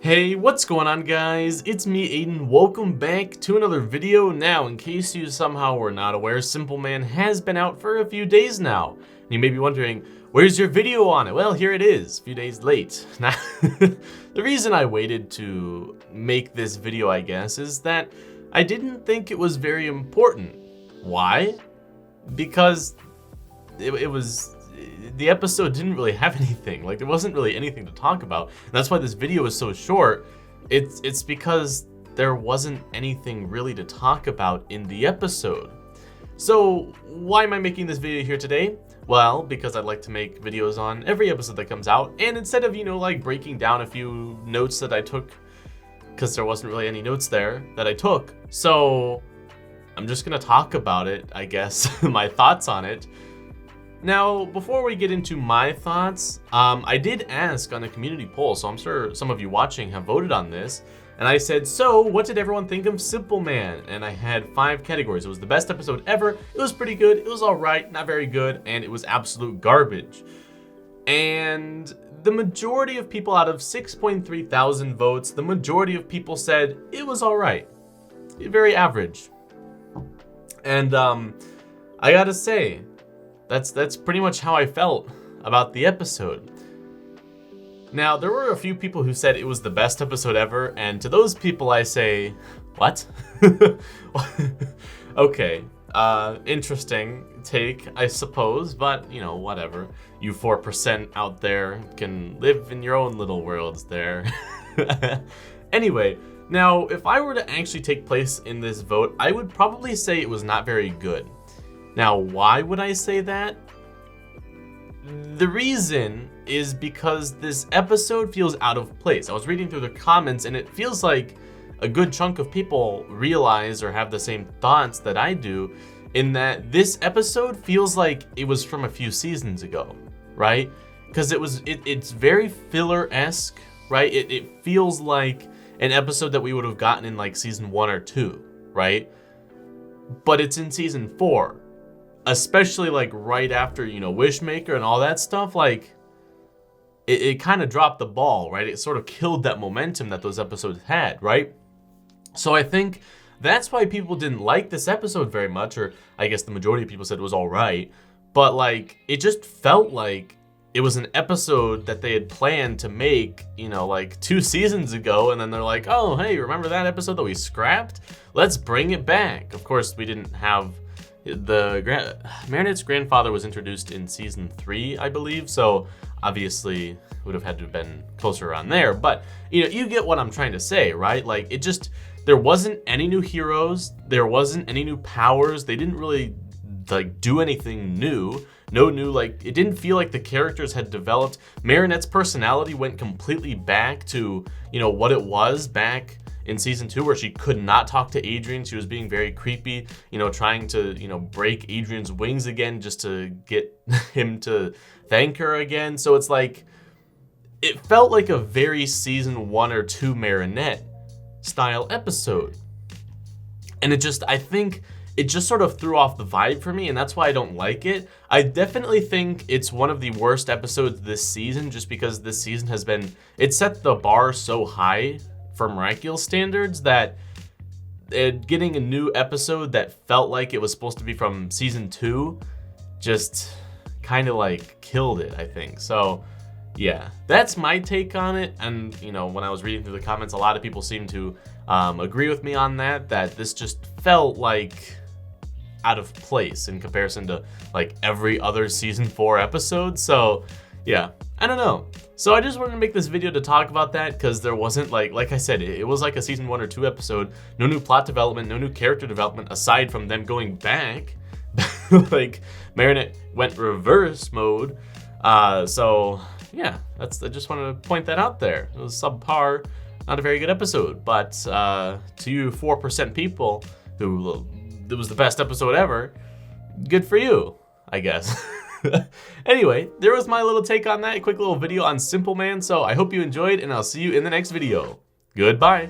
Hey, what's going on guys? It's me, Aiden. Welcome back to another video. Now, in case you somehow were not aware, Simpleman has been out for a few days now. And you may be wondering, where's your video on it? Well, here it is, a few days late. Now, the reason I waited to make this video, I guess, is that I didn't think it was very important. Why? Because the episode didn't really have anything. Like, there wasn't really anything to talk about. And that's why this video is so short. It's because there wasn't anything really to talk about in the episode. So why am I making this video here today? Well, because I'd like to make videos on every episode that comes out, and instead of, like breaking down a few notes that I took, because there wasn't really any notes there that I took, so I'm just gonna talk about it, I guess, my thoughts on it. Now, before we get into my thoughts, I did ask on a community poll, so I'm sure some of you watching have voted on this, and I said, so what did everyone think of Simpleman? And I had 5 categories. It was the best episode ever, it was pretty good, it was alright, not very good, and it was absolute garbage. And the majority of people, out of 6.3 thousand votes, the majority of people said it was alright. Very average. And I gotta say, that's pretty much how I felt about the episode. Now, there were a few people who said it was the best episode ever, and to those people I say, what? Okay, interesting take, I suppose, but, whatever. You 4% out there can live in your own little worlds there. Anyway, now, if I were to actually take place in this vote, I would probably say it was not very good. Now, why would I say that? The reason is because this episode feels out of place. I was reading through the comments and it feels like a good chunk of people realize or have the same thoughts that I do, in that this episode feels like it was from a few seasons ago, right? Because it's very filler-esque, right? It feels like an episode that we would have gotten in like season 1 or 2, right? But it's in season 4. Especially like right after, Wishmaker and all that stuff, like it kind of dropped the ball, right? It sort of killed that momentum that those episodes had, right? So I think that's why people didn't like this episode very much, or I guess the majority of people said it was all right, but like it just felt like it was an episode that they had planned to make, like 2 seasons ago, and then they're like, oh, hey, remember that episode that we scrapped? Let's bring it back. Of course, we didn't have Marinette's grandfather was introduced in season 3, I believe, so obviously would have had to have been closer around there, but you get what I'm trying to say, right? Like, there wasn't any new heroes, there wasn't any new powers, they didn't really like do anything new. No new, like, it didn't feel like the characters had developed. Marinette's personality went completely back to, what it was back in season 2, where she could not talk to Adrien. She was being very creepy, trying to, break Adrien's wings again just to get him to thank her again. So it's like, it felt like a very season 1 or 2 Marinette style episode. And I think it just sort of threw off the vibe for me, and that's why I don't like it. I definitely think it's one of the worst episodes this season, just because this season it set the bar so high for Miraculous standards that getting a new episode that felt like it was supposed to be from season 2 just kind of like killed it, I think. So yeah, that's my take on it. And when I was reading through the comments, a lot of people seemed to agree with me on that this just felt like out of place in comparison to like every other season 4 episode. So yeah, I don't know. So I just wanted to make this video to talk about that, because there wasn't like I said, it was like a season 1 or 2 episode. No new plot development, no new character development aside from them going back. Like, Marinette went reverse mode. So yeah, I just wanted to point that out there. It was subpar, not a very good episode, but to you 4% people who it was the best episode ever, good for you, I guess. Anyway, there was my little take on that, quick little video on Simpleman, so I hope you enjoyed, and I'll see you in the next video. Goodbye.